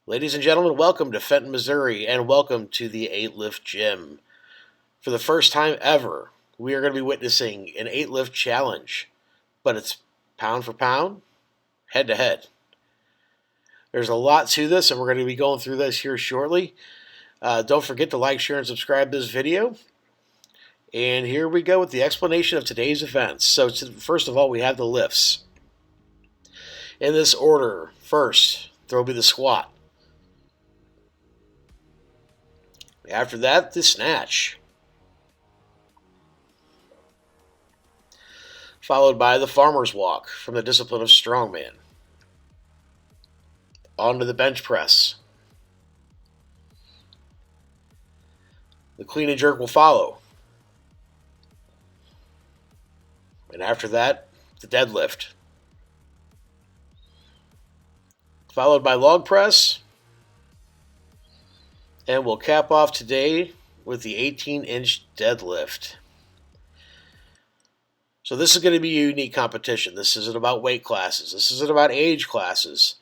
Ladies and gentlemen, welcome to Fenton, Missouri, and welcome to the 8 Lift Gym. For the first time ever, we are going to be witnessing an 8 lift challenge, but it's pound for pound, head to head. There's a lot to this, and we're going to be going through this here shortly. Don't forget to like, share, and subscribe to this video. And here we go with the explanation of today's events. So, first of all, we have the lifts. In this order, first, there will be the squat. After that, the snatch. Followed by the farmer's walk from the discipline of strongman. On to the bench press. The clean and jerk will follow. And after that, the deadlift. Followed by log press. And we'll cap off today with the 18-inch deadlift. So this is going to be a unique competition. This isn't about weight classes. This isn't about age classes.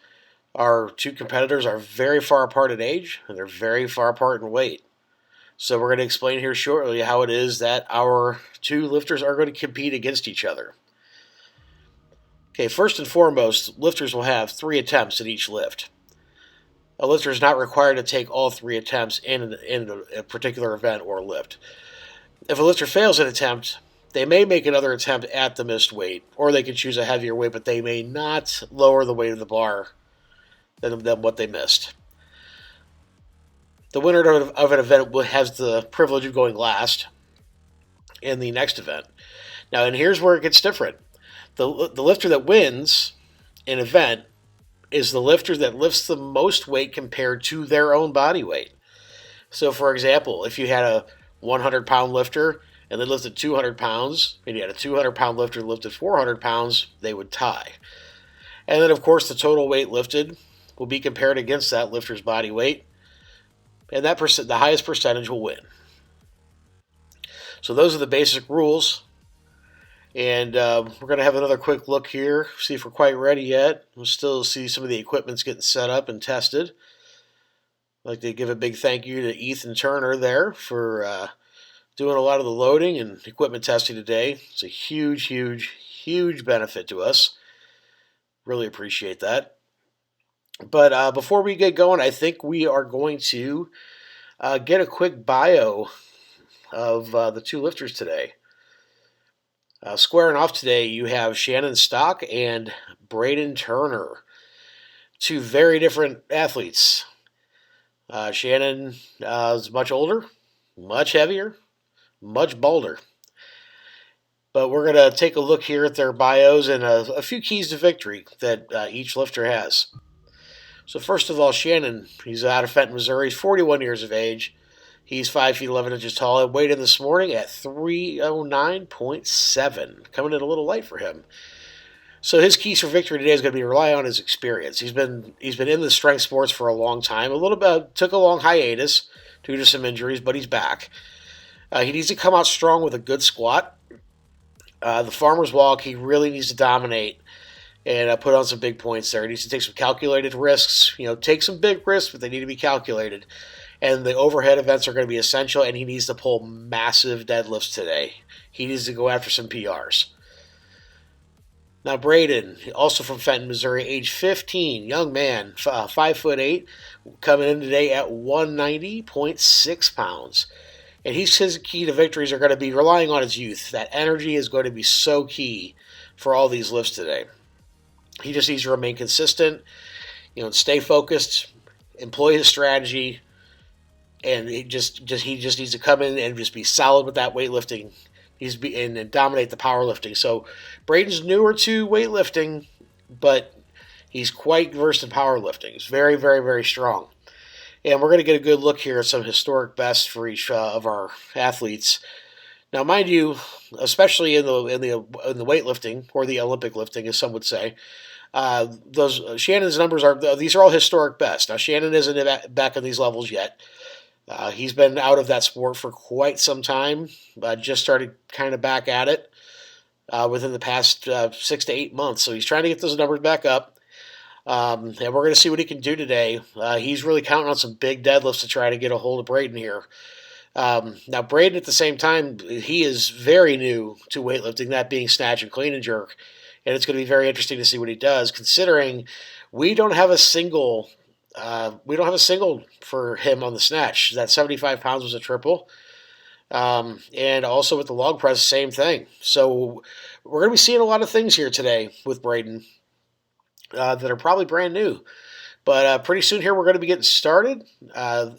Our two competitors are very far apart in age, and they're very far apart in weight. So we're going to explain here shortly how it is that our two lifters are going to compete against each other. Okay, first and foremost, lifters will have 3 attempts at each lift. A lifter is not required to take all 3 attempts in a particular event or lift. If a lifter fails an attempt, they may make another attempt at the missed weight, or they can choose a heavier weight, but they may not lower the weight of the bar than what they missed. The winner of an event has the privilege of going last in the next event. Now, and here's where it gets different. The lifter that wins an event is the lifter that lifts the most weight compared to their own body weight. So, for example, if you had a 100-pound lifter and they lifted 200 pounds, and you had a 200-pound lifter that lifted 400 pounds, they would tie. And then, of course, the total weight lifted will be compared against that lifter's body weight, and the highest percentage will win. So those are the basic rules. And we're going to have another quick look here, see if we're quite ready yet. We'll still see some of the equipment's getting set up and tested. I'd like to give a big thank you to Ethan Turner there for doing a lot of the loading and equipment testing today. It's a huge, huge, huge benefit to us. Really appreciate that. But before we get going, I think we are going to get a quick bio of the two lifters today. Squaring off today, you have Shannon Stock and Braden Turner, two very different athletes. Shannon is much older, much heavier, much bolder. But we're going to take a look here at their bios and a few keys to victory that each lifter has. So first of all, Shannon, he's out of Fenton, Missouri. He's 41 years of age. He's 5 feet 11 inches tall and weighed in this morning at 309.7, coming in a little light for him. So his keys for victory today is going to be rely on his experience. He's been in the strength sports for a long time. A little bit took a long hiatus due to some injuries, but he's back. He needs to come out strong with a good squat. The farmer's walk, he really needs to dominate and put on some big points there. He needs to take some calculated risks. Take some big risks, but they need to be calculated. And the overhead events are going to be essential, and he needs to pull massive deadlifts today. He needs to go after some PRs. Now, Braden, also from Fenton, Missouri, age 15, young man, 5'8", coming in today at 190.6 pounds. And his key to victories are going to be relying on his youth. That energy is going to be so key for all these lifts today. He just needs to remain consistent, stay focused, employ his strategy, and he just needs to come in and just be solid with that weightlifting. And dominate the powerlifting. So Braden's newer to weightlifting, but he's quite versed in powerlifting. He's very, very, very strong. And we're going to get a good look here at some historic bests for each of our athletes. Now, mind you, especially in the weightlifting or the Olympic lifting, as some would say, Shannon's numbers these are all historic bests. Now, Shannon isn't back on these levels yet. He's been out of that sport for quite some time. Just started kind of back at it within the past 6 to 8 months. So he's trying to get those numbers back up. And we're going to see what he can do today. He's really counting on some big deadlifts to try to get a hold of Braden here. Now, Braden, at the same time, he is very new to weightlifting, that being snatch and clean and jerk. And it's going to be very interesting to see what he does, considering we don't have a single for him on the snatch. That 75 pounds was a triple. And also with the log press, same thing. So we're going to be seeing a lot of things here today with Braden that are probably brand new. But pretty soon here we're going to be getting started. Braden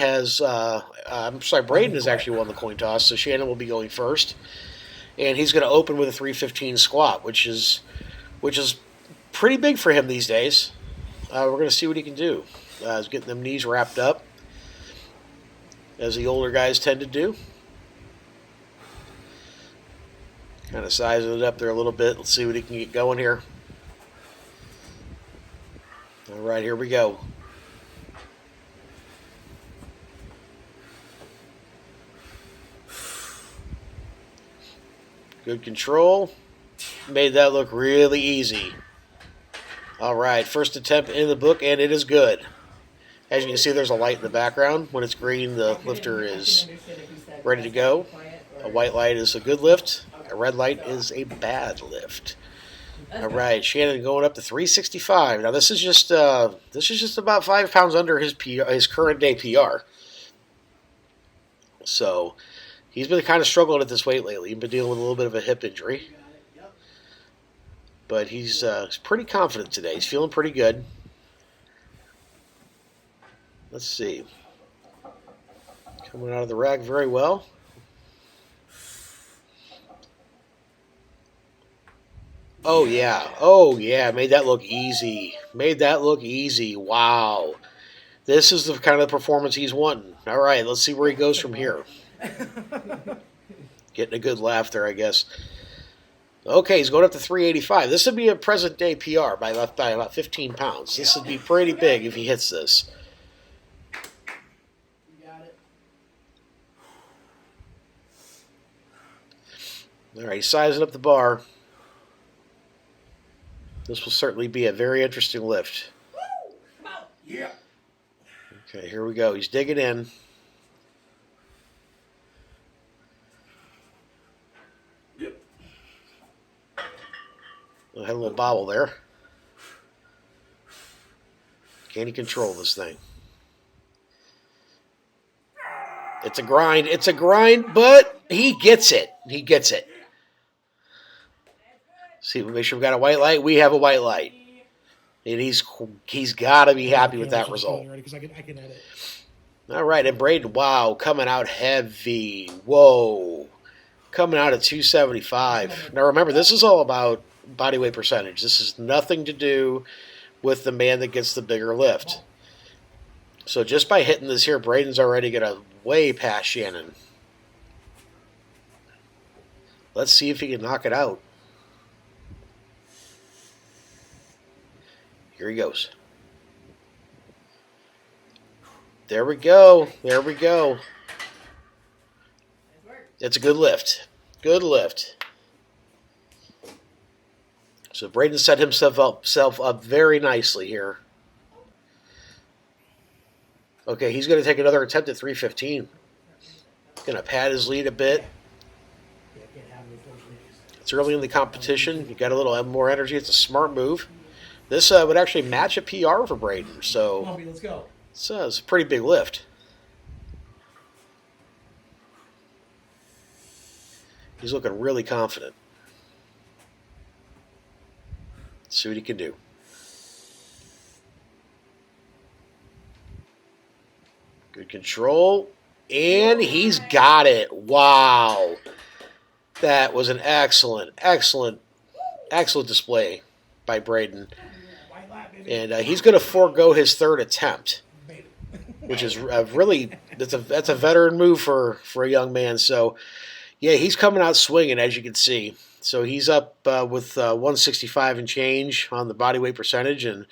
has actually won the coin toss, so Shannon will be going first. And he's going to open with a 315 squat, which is pretty big for him these days. We're going to see what he can do. He's getting them knees wrapped up, as the older guys tend to do. Kind of sizing it up there a little bit. Let's see what he can get going here. All right, here we go. Good control. Made that look really easy. All right, first attempt in the book, and it is good. As you can see, there's a light in the background. When it's green, the lifter is ready to go. A white light is a good lift. A red light is a bad lift. All right, Shannon going up to 365. Now this is just about 5 pounds under his current day PR. So he's been kind of struggling at this weight lately. He's been dealing with a little bit of a hip injury, but he's pretty confident today. He's feeling pretty good. Let's see. Coming out of the rack very well. Oh, yeah. Made that look easy. Wow. This is the kind of performance he's wanting. All right, let's see where he goes from here. Getting a good laugh there, I guess. Okay, he's going up to 385. This would be a present-day PR by about 15 pounds. This would be pretty big if he hits this. All right, he's sizing up the bar. This will certainly be a very interesting lift. Yeah. Okay, here we go. He's digging in. Yep. I had a little bobble there. Can he control this thing? It's a grind, but he gets it. See, make sure we've got a white light. We have a white light. And he's got to be happy with that result. All right, and Braden, wow, coming out heavy. Whoa. Coming out at 275. Now remember, this is all about body weight percentage. This has nothing to do with the man that gets the bigger lift. So just by hitting this here, Braden's already going to way past Shannon. Let's see if he can knock it out. Here he goes. There we go. It's a good lift. So Braden set himself up very nicely here. Okay, he's going to take another attempt at 315. Going to pad his lead a bit. It's early in the competition. You got a little more energy. It's a smart move. This would actually match a PR for Braden. So Let's go. It's a pretty big lift. He's looking really confident. Let's see what he can do. Good control. And he's got it. Wow. That was an excellent display by Braden. And he's going to forego his third attempt, which is that's a veteran move for a young man. So, yeah, he's coming out swinging, as you can see. So he's up with 165 and change on the body weight percentage, and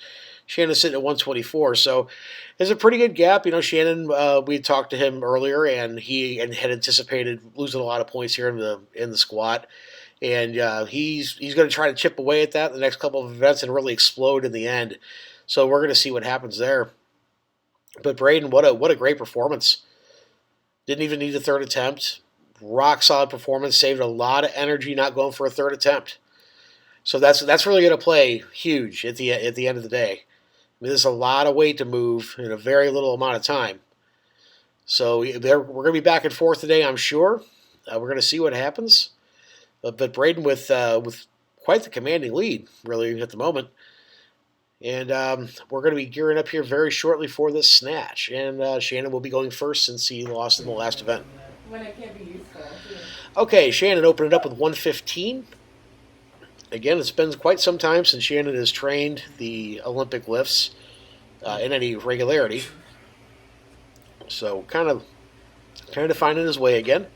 Shannon's sitting at 124. So there's a pretty good gap. You know, Shannon, we had talked to him earlier, and he had anticipated losing a lot of points here in the squat. And he's going to try to chip away at that in the next couple of events and really explode in the end. So we're going to see what happens there. But Braden, what a great performance. Didn't even need a third attempt. Rock solid performance. Saved a lot of energy not going for a third attempt. So that's really going to play huge at the end of the day. I mean, there's a lot of weight to move in a very little amount of time. So we're going to be back and forth today, I'm sure. We're going to see what happens. But Braden with quite the commanding lead, really, at the moment. And we're going to be gearing up here very shortly for this snatch. And Shannon will be going first since he lost in the last event. When it can't be useful. Yeah. Okay, Shannon opened it up with 115. Again, it's been quite some time since Shannon has trained the Olympic lifts in any regularity. So kind of finding his way again.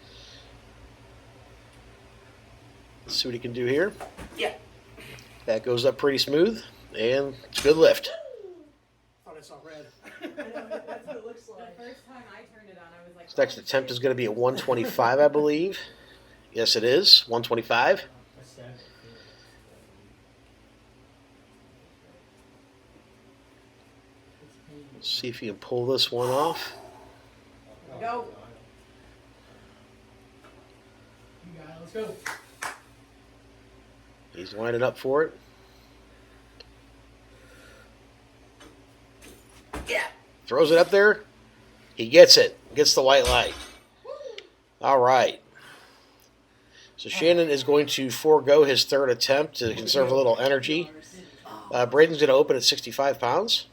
Let's see what he can do here. Yeah. That goes up pretty smooth, and it's a good lift. Thought I saw red. That's what it looks like. The first time I turned it on, I was like, His next attempt is going to be at 125, I believe. Yes, it is. 125. Let's see if he can pull this one off. Go. You got it. Let's go. He's lining up for it. Yeah. Throws it up there. He gets it. Gets the white light. All right. So Shannon is going to forego his third attempt to conserve a little energy. Braden's going to open at 65 pounds.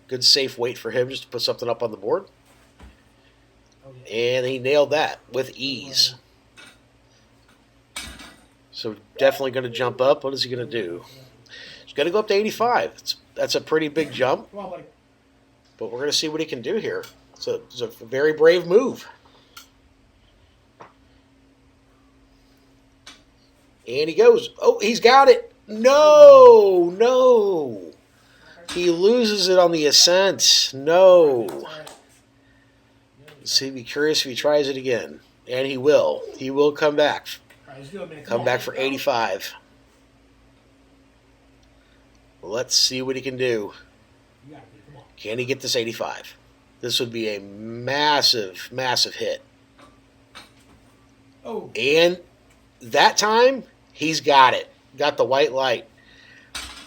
Good safe weight for him just to put something up on the board. And he nailed that with ease. So definitely going to jump up. What is he going to do? He's going to go up to 85. That's a pretty big jump. Come on, buddy. But we're going to see what he can do here. It's a very brave move. And he goes. Oh, he's got it. No. He loses it on the ascent. No. Let's see, be curious if he tries it again. And he will. He will come back. All right, let's do it, man. Come back for 85. Let's see what he can do. You got it. Come on. Can he get this 85? This would be a massive, massive hit. Oh. And that time, he's got it. Got the white light.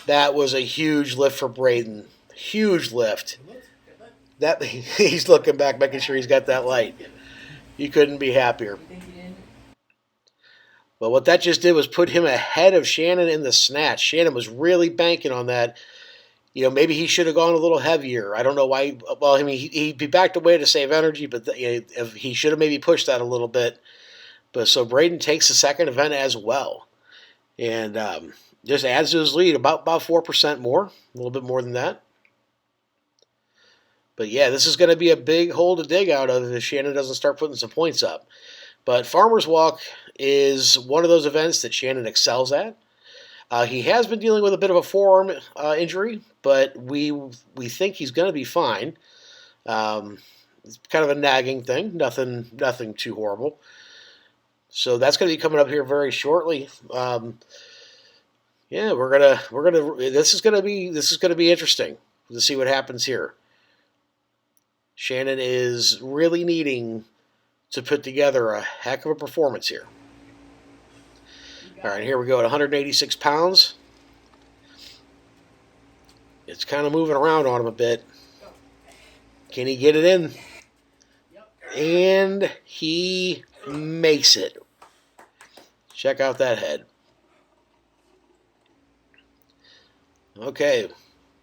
That was a huge lift for Braden. Huge lift. That he's looking back, making sure he's got that light. You couldn't be happier. But what that just did was put him ahead of Shannon in the snatch. Shannon was really banking on that. You know, maybe he should have gone a little heavier. I don't know why. Well, I mean, he backed away to save energy, but he should have maybe pushed that a little bit. But so Braden takes the second event as well, and just adds to his lead about 4% more, a little bit more than that. But yeah, this is going to be a big hole to dig out of if Shannon doesn't start putting some points up. But Farmer's Walk is one of those events that Shannon excels at. He has been dealing with a bit of a forearm injury, but we think he's going to be fine. It's kind of a nagging thing, nothing too horrible. So that's going to be coming up here very shortly. Yeah, this is gonna be interesting to see what happens here. Shannon is really needing to put together a heck of a performance here. All right, here we go at 186 pounds. It's kind of moving around on him a bit. Can he get it in? And he makes it. Check out that head. Okay,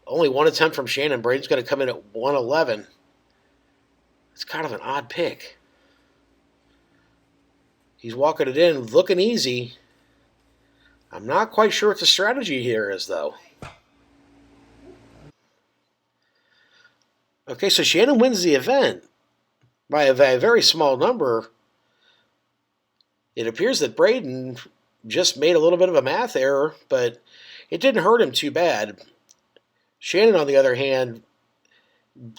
only one attempt from Shannon. Braden's going to come in at 111. It's kind of an odd pick. He's walking it in, looking easy. I'm not quite sure what the strategy here is, though. Okay, so Shannon wins the event by a very small number. It appears that Braden just made a little bit of a math error, but it didn't hurt him too bad. Shannon, on the other hand,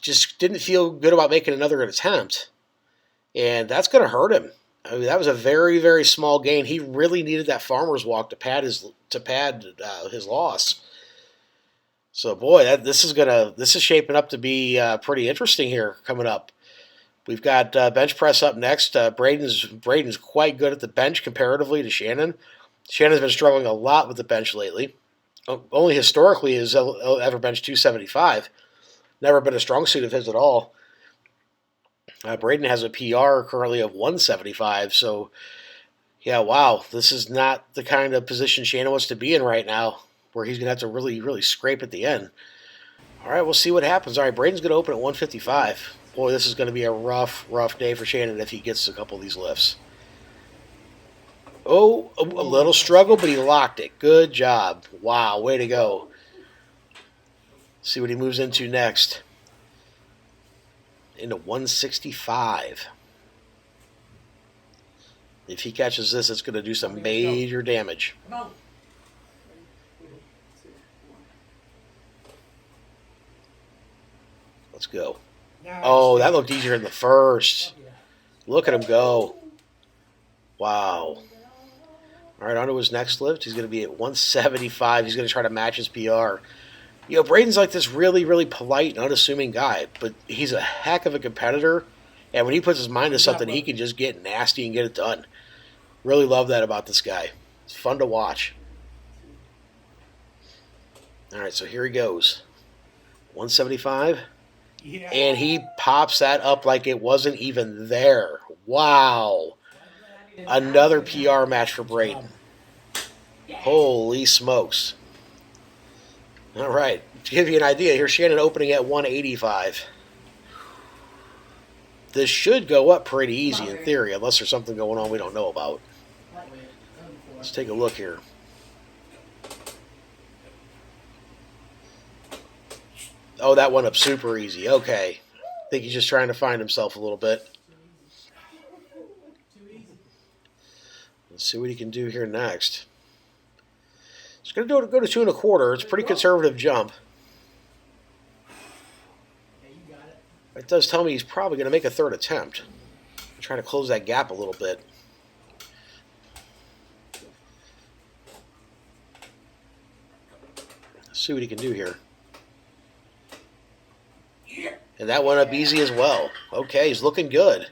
just didn't feel good about making another attempt. And that's going to hurt him. I mean, that was a very, very small gain. He really needed that farmer's walk to pad his loss. So, boy, this is shaping up to be pretty interesting here coming up. We've got bench press up next. Braden's quite good at the bench comparatively to Shannon. Shannon's been struggling a lot with the bench lately. Only historically has ever benched 275. Never been a strong suit of his at all. Braden has a PR currently of 175. So, yeah, wow, this is not the kind of position Shannon wants to be in right now, where he's going to have to really, really scrape at the end. All right, we'll see what happens. All right, Braden's going to open at 155. Boy, this is going to be a rough, rough day for Shannon if he gets a couple of these lifts. Oh, a little struggle, but he locked it. Good job. Wow, way to go. See what he moves into next. Into 165. If he catches this, it's going to do some major damage. Come on. Let's go. Nice. Oh, that looked easier in the first. Yeah. Look at him go. Wow. All right, on to his next lift. He's going to be at 175. He's going to try to match his PR. You know, Braden's like this really, really polite and unassuming guy, but he's a heck of a competitor. And when he puts his mind to something, he can just get nasty and get it done. Really love that about this guy. It's fun to watch. All right, so here he goes. 175. Yeah. And he pops that up like it wasn't even there. Wow. Another PR match for Braden. Holy smokes. All right. To give you an idea, here's Shannon opening at 185. This should go up pretty easy in theory, unless there's something going on we don't know about. Let's take a look here. Oh, that went up super easy. Okay. I think he's just trying to find himself a little bit. Let's see what he can do here next. He's going to go to 2 1/4. It's a pretty conservative jump. It does tell me he's probably going to make a third attempt. Try to close that gap a little bit. Let's see what he can do here. And that went up easy as well. Okay, he's looking good.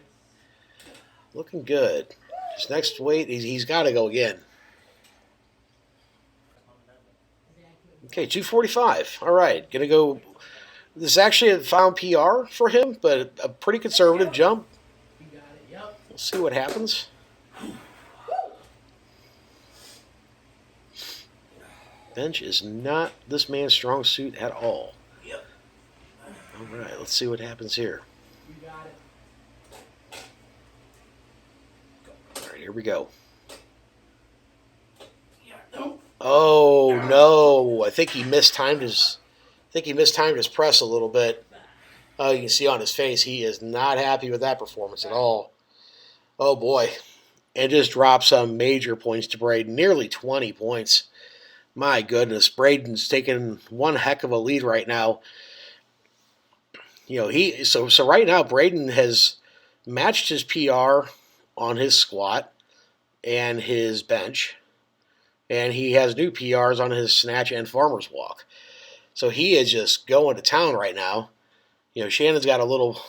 Looking good. His next weight, he's got to go again. Okay, 245. All right, going to go. This is actually a found PR for him, but a pretty conservative jump. We'll see what happens. Bench is not this man's strong suit at all. All right, let's see what happens here. All right, here we go. Oh no! I think he mistimed his press a little bit. You can see on his face he is not happy with that performance at all. Oh boy, and just dropped some major points to Braden, nearly 20 points. My goodness, Braden's taking one heck of a lead right now. You know, so right now Braden has matched his PR on his squat and his bench, and he has new PRs on his snatch and farmer's walk. So he is just going to town right now. You know, Shannon's got a little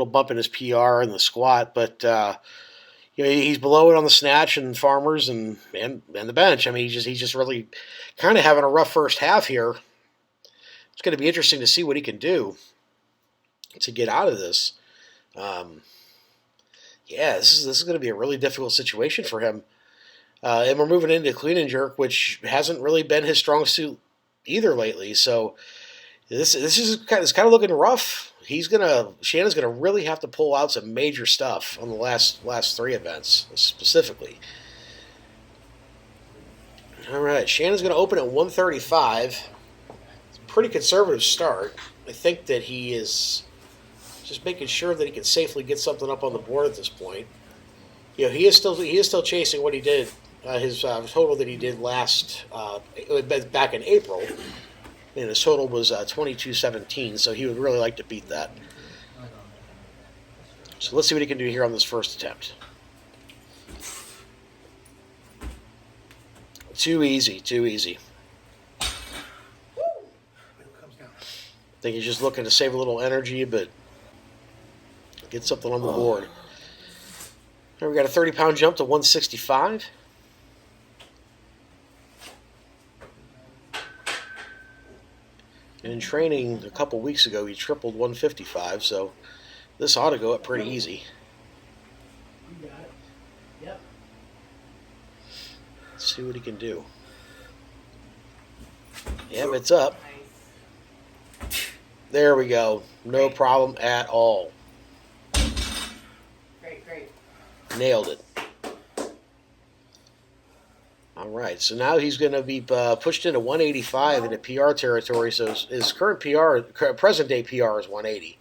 bump in his PR in the squat, but you know, he's below it on the snatch and farmers and the bench. I mean, he's just really kind of having a rough first half here. It's going to be interesting to see what he can do to get out of this. Yeah, this is going to be a really difficult situation for him. And we're moving into clean and jerk, which hasn't really been his strong suit either lately. So this is kind of looking rough. Shannon's gonna really have to pull out some major stuff on the last 3 events specifically. All right, Shannon's gonna open at 135. It's a pretty conservative start. I think that he is just making sure that he can safely get something up on the board at this point. You know, he is still chasing what he did, his total that he did back in April. And his total was 22.17, so he would really like to beat that. So let's see what he can do here on this first attempt. Too easy, too easy. It comes down. I think he's just looking to save a little energy, but get something on the board. Now we got a 30-pound jump to 165. And in training a couple weeks ago, he tripled 155, so this ought to go up pretty easy. You got it. Yep. Let's see what he can do. Yep, it's up. Nice. There we go. No problem at all. Great. Nailed it. All right, so now he's going to be pushed into 185 into PR territory. So his current present day PR is 180.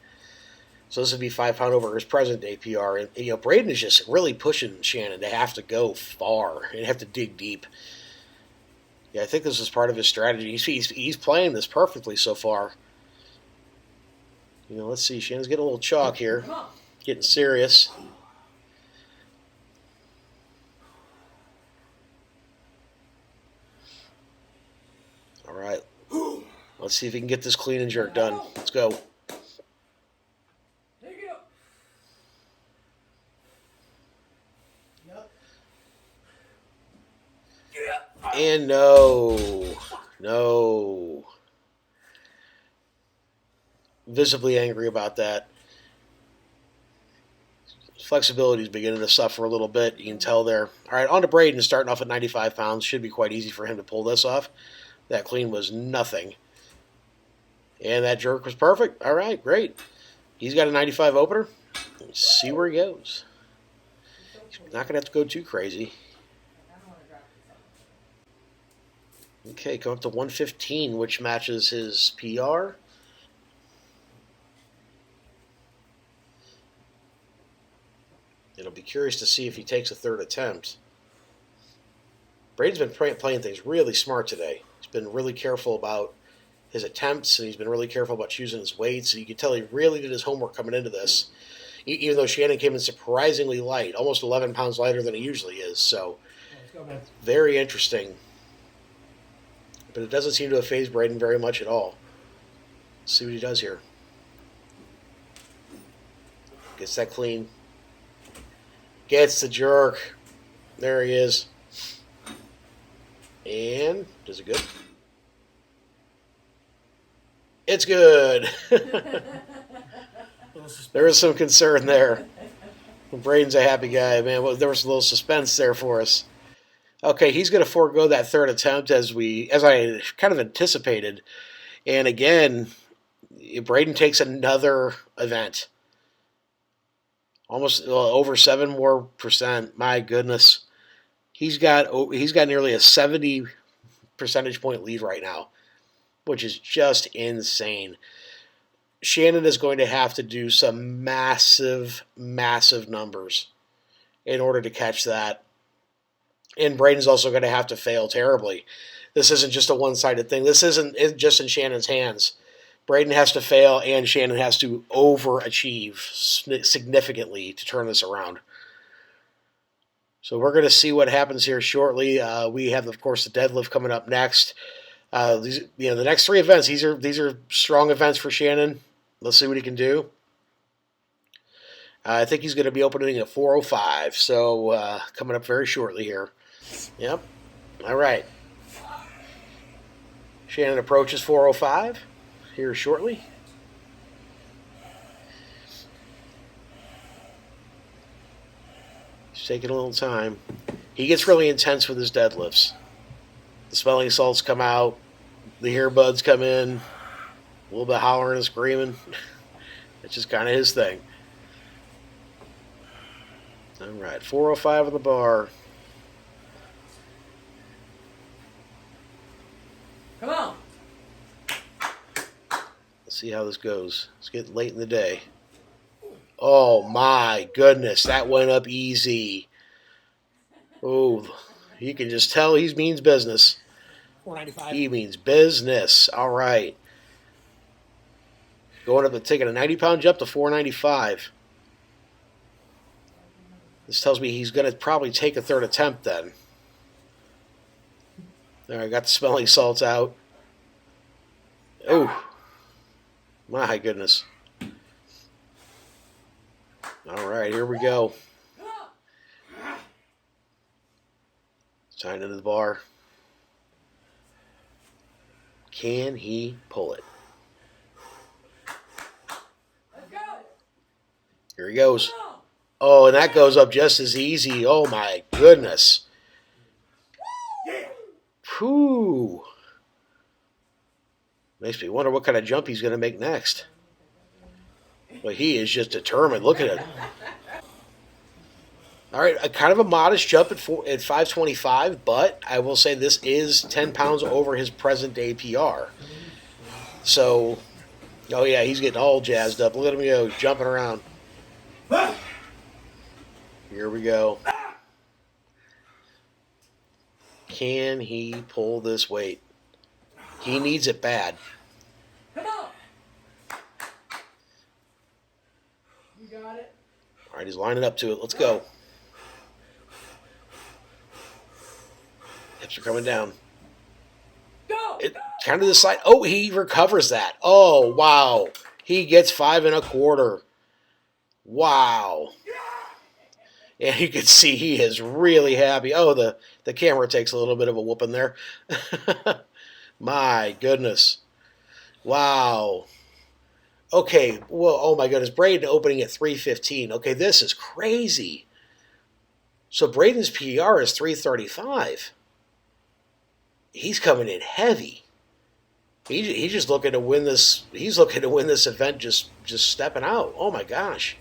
So this would be 5 pound over his present day PR. And Braden is just really pushing Shannon to have to go far and have to dig deep. Yeah, I think this is part of his strategy. He's playing this perfectly so far. Let's see. Shannon's getting a little chalk here, Come on. getting serious. All right. Let's see if he can get this clean and jerk done. Let's go. Take it up. Yep. And no. Visibly angry about that. Flexibility is beginning to suffer a little bit. You can tell there. All right, on to Braden, starting off at 95 pounds. Should be quite easy for him to pull this off. That clean was nothing. And that jerk was perfect. All right, great. He's got a 95 opener. Let's see where he goes. He's not going to have to go too crazy. I don't want to drop this. Okay, come up to 115, which matches his PR. It'll be curious to see if he takes a third attempt. Braden's been playing things really smart today. He's been really careful about his attempts, and he's been really careful about choosing his weights. So you can tell he really did his homework coming into this, even though Shannon came in surprisingly light, almost 11 pounds lighter than he usually is. So Let's go, man. very interesting. But it doesn't seem to have phased Braden very much at all. Let's see what he does here. Gets that clean. Gets the jerk. There he is. And does it good? It's good. There was some concern there. Braden's a happy guy, man. Well, there was a little suspense there for us. Okay, he's going to forego that third attempt as I kind of anticipated. And again, Braden takes another event. Almost over 7 more percent. My goodness. He's got nearly a 70 percentage point lead right now, which is just insane. Shannon is going to have to do some massive numbers in order to catch that. And Braden's also going to have to fail terribly. This isn't just a one-sided thing. This isn't just in Shannon's hands. Braden has to fail, and Shannon has to overachieve significantly to turn this around. So we're going to see what happens here shortly. We have, of course, the deadlift coming up next. The next 3 events, these are strong events for Shannon. Let's see what he can do. I think he's going to be opening at 405, so coming up very shortly here. Yep. All right. Shannon approaches 405 here shortly. He's taking a little time. He gets really intense with his deadlifts. The smelling salts come out. The earbuds come in. A little bit hollering and screaming. It's just kind of his thing. All right, 405 on the bar. Come on. Let's see how this goes. It's getting late in the day. Oh my goodness, that went up easy. Oh, you can just tell he means business. 495. He means business. All right. Going up and taking a 90-pound jump to 495. This tells me he's going to probably take a third attempt then. There, I got the smelling salts out. Oh, my goodness. All right, here we go. Sign into the bar. Can he pull it? Here he goes. Oh, and that goes up just as easy. Oh, my goodness. Whew. Makes me wonder what kind of jump he's going to make next. But he is just determined. Look at it. All right, a kind of a modest jump at 525, but I will say this is 10 pounds over his present day PR. So, oh yeah, he's getting all jazzed up. Look at him go, jumping around. Here we go. Can he pull this weight? He needs it bad. Come on. You got it. All right, he's lining up to it. Let's go. Hips are coming down. Go. It kind of the side. Oh, he recovers that. Oh, wow. He gets 5 1/4. Wow. And you can see he is really happy. Oh, the camera takes a little bit of a whooping there. My goodness. Wow. Okay, well, oh my goodness. Braden opening at 315. Okay, this is crazy. So Braden's PR is 335. He's coming in heavy. He's just looking to win this. He's looking to win this event. Just stepping out. Oh my gosh.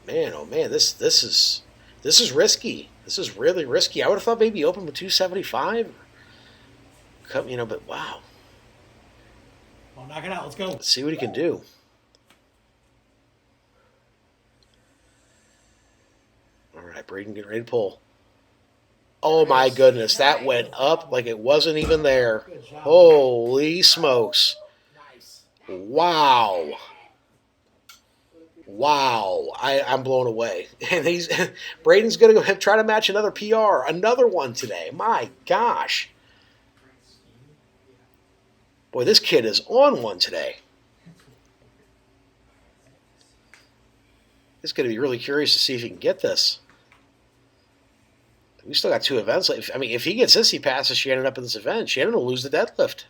Man, oh man, this is risky. This is really risky. I would have thought maybe open with 275. But wow. Well, knock it out. Let's go. Let's see what he can do. All right, Braden, get ready to pull. Oh my goodness, that went up like it wasn't even there. Good job. Holy smokes. Nice. Wow. Wow. I'm blown away. And Braden's going to go try to match another PR, another one today. My gosh. Boy, this kid is on one today. He's going to be really curious to see if he can get this. We still got 2 events. If he gets this, he passes Shannon up in this event. Shannon will lose the deadlift.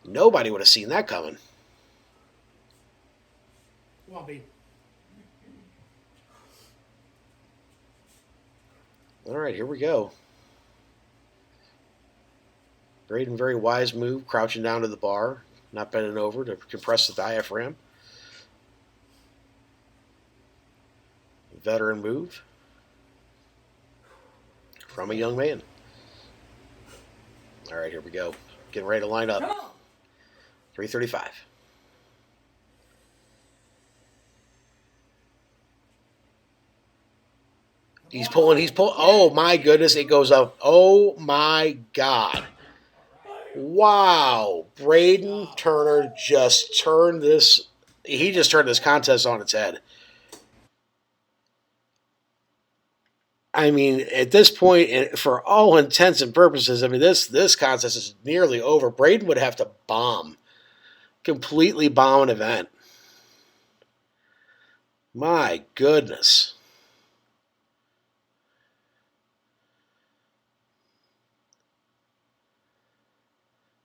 Nobody would have seen that coming. Come on, B. All right, here we go. Braden, very wise move, crouching down to the bar, not bending over to compress the diaphragm. Veteran move from a young man. All right, here we go. Getting ready to line up. 335. He's pulling. Oh, my goodness, it goes up. Oh, my God. Wow. Braden Turner just turned this. He just turned this contest on its head. I mean, at this point, for all intents and purposes, this contest is nearly over. Braden would have to completely bomb an event. My goodness.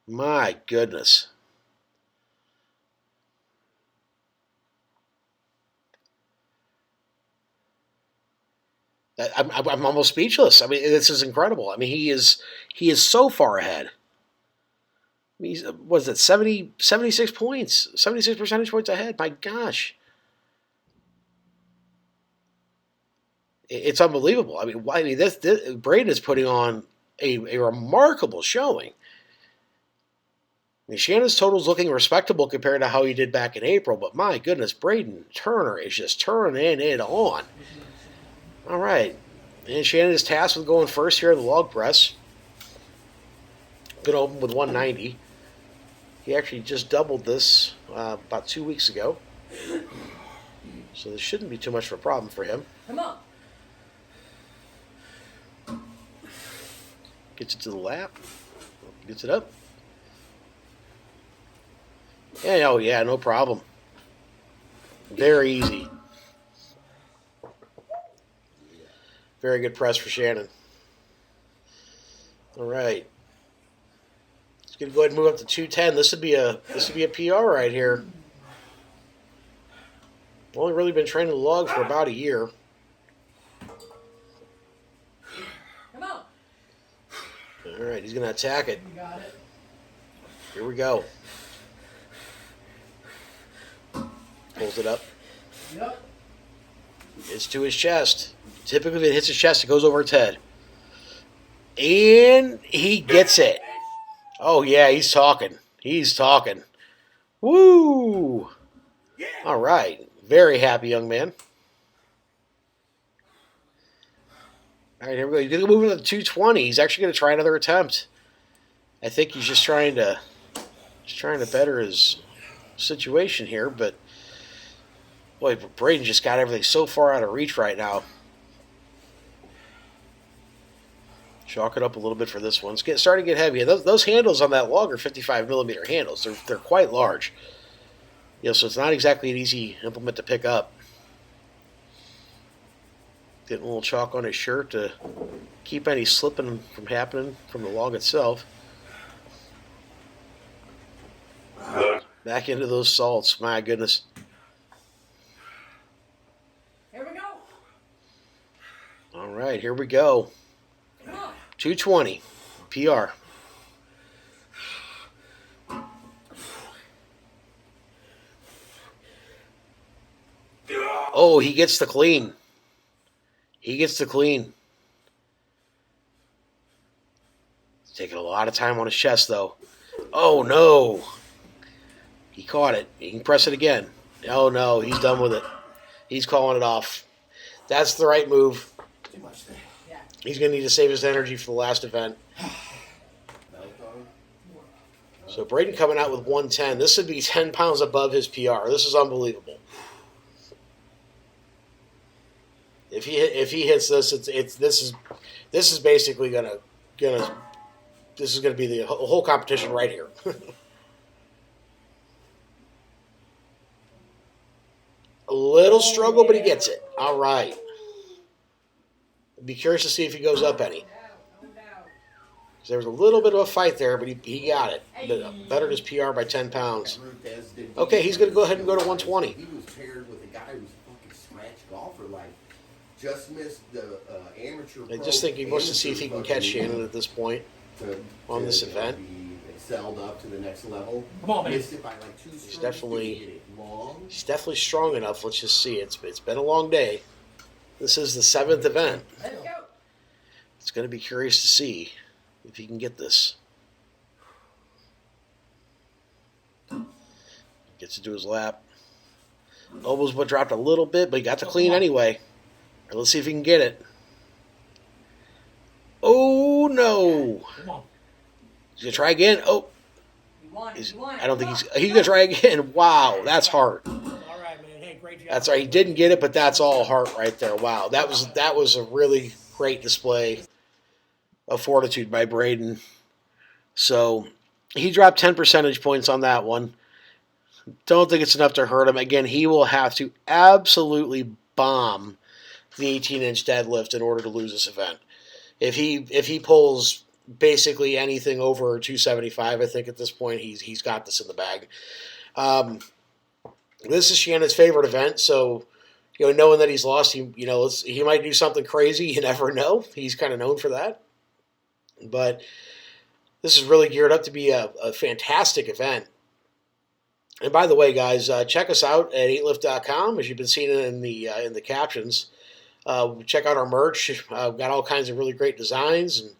My goodness. I'm almost speechless. I mean, this is incredible. I mean, he is so far ahead. I mean, was it 76 points, 76 percentage points ahead? My gosh, it's unbelievable. I mean, this Braden is putting on a remarkable showing. I mean, Shannon's total's looking respectable compared to how he did back in April, but my goodness, Braden Turner is just turning it on. All right. And Shannon is tasked with going first here in the log press. Going to open with 190. He actually just doubled this about 2 weeks ago. So this shouldn't be too much of a problem for him. Come on. Gets it to the lap. Gets it up. Yeah, oh yeah, no problem. Very easy. Very good press for Shannon. All right. He's gonna go ahead and move up to 210. This would be a PR right here. Only really been training the log for about a year. Come on. All right, he's gonna attack it. You got it. Here we go. Pulls it up. Yep. It's to his chest. Typically, if it hits his chest, it goes over its head. And he gets it. Oh, yeah, he's talking. He's talking. Woo! All right. Very happy young man. All right, here we go. He's going to move into the 220. He's actually going to try another attempt. I think he's just trying to better his situation here, but boy, Braden just got everything so far out of reach right now. Chalk it up a little bit for this one. It's starting to get heavy. Those handles on that log are 55 millimeter handles. They're quite large. So it's not exactly an easy implement to pick up. Getting a little chalk on his shirt to keep any slipping from happening from the log itself. Back into those salts. My goodness. Here we go. All right, here we go. Come on. 220 PR. Oh, he gets the clean. He gets the clean. He's taking a lot of time on his chest, though. Oh, no. He caught it. He can press it again. Oh, no. He's done with it. He's calling it off. That's the right move. Too much there. Yeah. He's going to need to save his energy for the last event. So Braden coming out with 110. This would be 10 pounds above his PR. This is unbelievable. If he hits this, this is basically gonna this is gonna be the whole competition right here. A little struggle, but he gets it. All right. Be curious to see if he goes up any. No doubt. There was a little bit of a fight there, but he got it. Bettered his PR by 10 pounds. Okay, he's going to go ahead and go to 120. He was paired with a guy who's a fucking smash golfer, like just missed the amateur. I just think he wants to see if he can catch Shannon at this point on this event. Excelled up to the next level. Come on, man. Missed it by like 2 strokes. He's definitely strong enough. Let's just see. It's been a long day. This is the 7th event. Let's go. It's going to be curious to see if he can get this. Gets it to his lap. Elbows what dropped a little bit, but he got the clean anyway. Right, let's see if he can get it. Oh no! Come on. He's gonna try again. Oh, You want it. You want it. I don't think he's gonna try again. Wow, that's heart. All right, man. Hey, great job. That's right. He didn't get it, but that's all heart right there. Wow, that was a really great display of fortitude by Braden. So he dropped 10 percentage points on that one. Don't think it's enough to hurt him. Again, he will have to absolutely bomb the 18-inch deadlift in order to lose this event. If he pulls basically anything over 275, I think at this point he's got this in the bag. This is Shannon's favorite event, so knowing that he's lost, he might do something crazy. You never know. He's kind of known for that. But this is really geared up to be a fantastic event. And by the way, guys, check us out at 8lift.com, as you've been seeing it in the captions. Check out our merch. We've got all kinds of really great designs and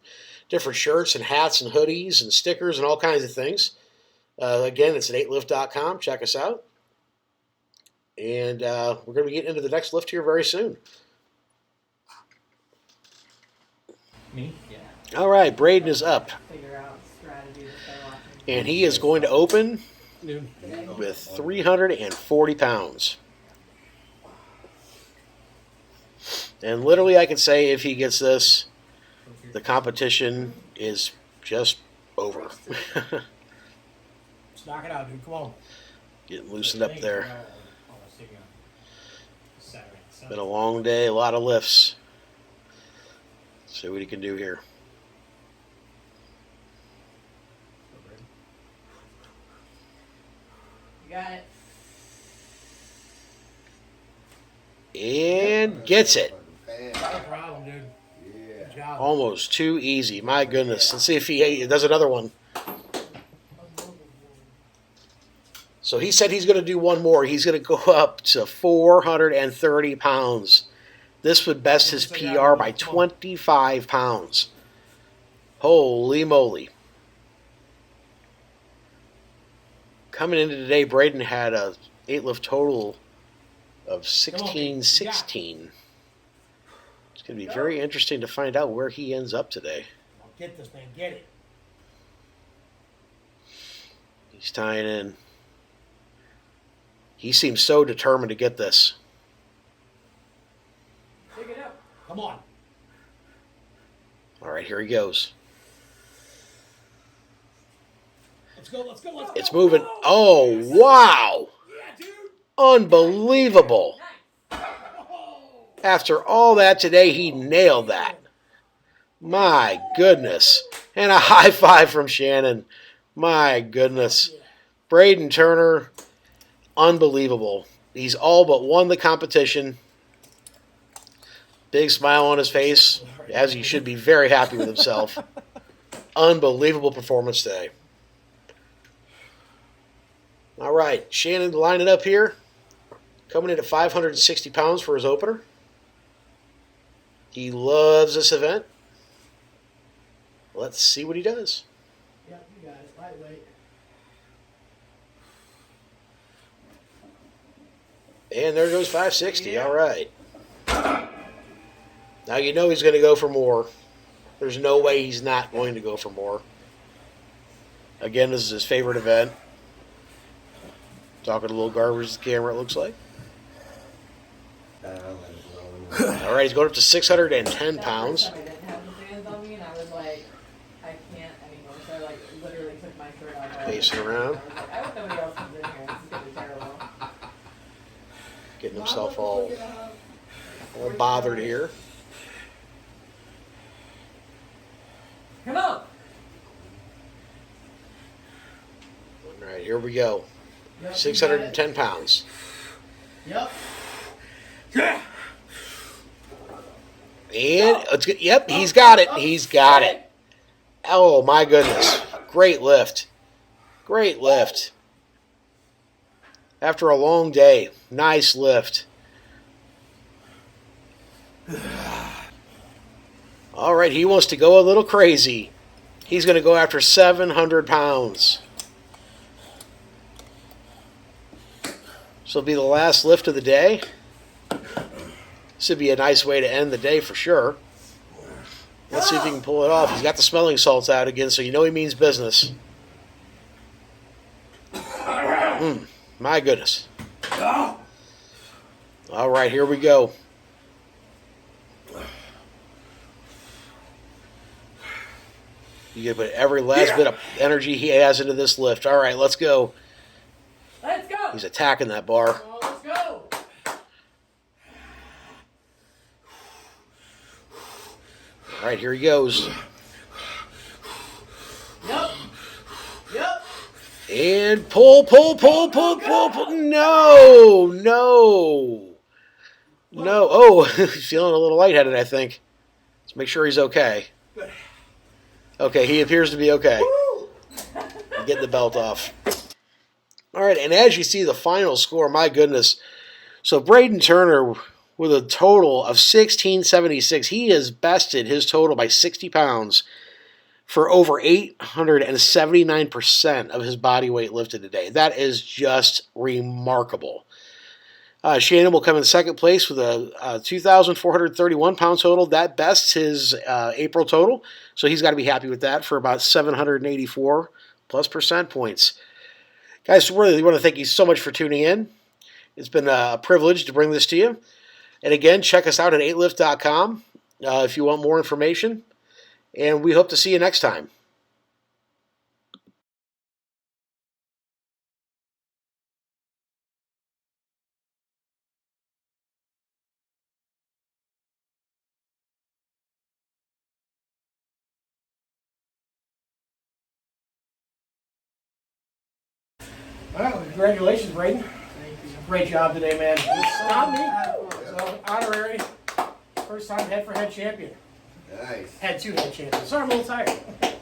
different shirts and hats and hoodies and stickers and all kinds of things. Again, it's at 8lift.com. Check us out. And we're going to be getting into the next lift here very soon. Me? Yeah. All right, Braden is up. Figure out strategy to stay off. And he is going to open Noon. with 340 pounds. And literally I can say if he gets this, the competition is just over. Let's knock it out, dude. Come on. Getting loosened up there. Oh, let's take it on Saturday. Been a long day, a lot of lifts. See what he can do here. You got it. And gets it. No problem, dude. Yeah. Good job. Almost too easy. My goodness. Let's see if he does another one. So he said he's going to do one more. He's going to go up to 430 pounds. This would best his PR by 25 pounds. Holy moly. Coming into today, Braden had a 8-lift total of 1616. It's going to be very interesting to find out where he ends up today. Get this, man. Get it. He's tying in. He seems so determined to get this. Pick it up. Come on. All right, here he goes. Let's go. Let's go. Let's go. It's moving. Oh, wow. Yeah, dude. Unbelievable. Nice. After all that today, he nailed that. My goodness. And a high five from Shannon. My goodness. Braden Turner, unbelievable. He's all but won the competition. Big smile on his face, as he should be very happy with himself. Unbelievable performance today. All right, Shannon lining up here. Coming in at 560 pounds for his opener. He loves this event. Let's see what he does. Yep, you got it. Lightweight. And there goes 560. All right. Now you know he's going to go for more. There's no way he's not going to go for more. Again, this is his favorite event. Talking a little garbage to the camera, it looks like. All right, he's going up to 610 pounds. I didn't have the bands on me, and I was like, I can't anymore. So I like literally took my shirt off. Pacing around. I was like, I hope nobody else comes in here. This is gonna be terrible. Getting himself all bothered here. Come on. All right, here we go. Yep, 610 pounds. Yep. And let's get, yep, he's got it. He's got it. Oh my goodness. Great lift. Great lift. After a long day, nice lift. All right, he wants to go a little crazy. He's going to go after 700 pounds. This will be the last lift of the day. This would be a nice way to end the day for sure. Let's see if he can pull it off. He's got the smelling salts out again, so you know he means business. My goodness. All right, here we go. You can put every last bit of energy he has into this lift. All right, let's go. Let's go. He's attacking that bar. Oh, let's go. All right, here he goes. Yep. Yep. And pull. No. Oh, he's feeling a little lightheaded, I think. Let's make sure he's okay. Okay, he appears to be okay. Get the belt off. All right, and as you see the final score, my goodness. So Braden Turner with a total of 1676. He has bested his total by 60 pounds for over 879% of his body weight lifted today. That is just remarkable. Shannon will come in second place with a 2,431 pound total. That bests his April total, so he's got to be happy with that for about 784 plus percent points. Guys, really want to thank you so much for tuning in. It's been a privilege to bring this to you. And again, check us out at 8lift.com if you want more information. And we hope to see you next time. Well, congratulations, Braden. Great job today, man. Not me. So, honorary. First time head-for-head champion. Nice. Had two head champions. Sorry, I'm a little tired.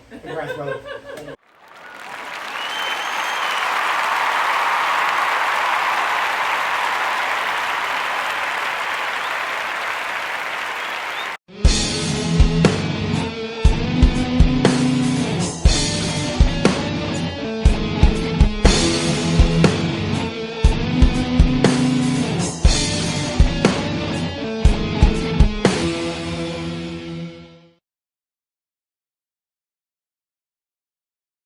Congrats, brother.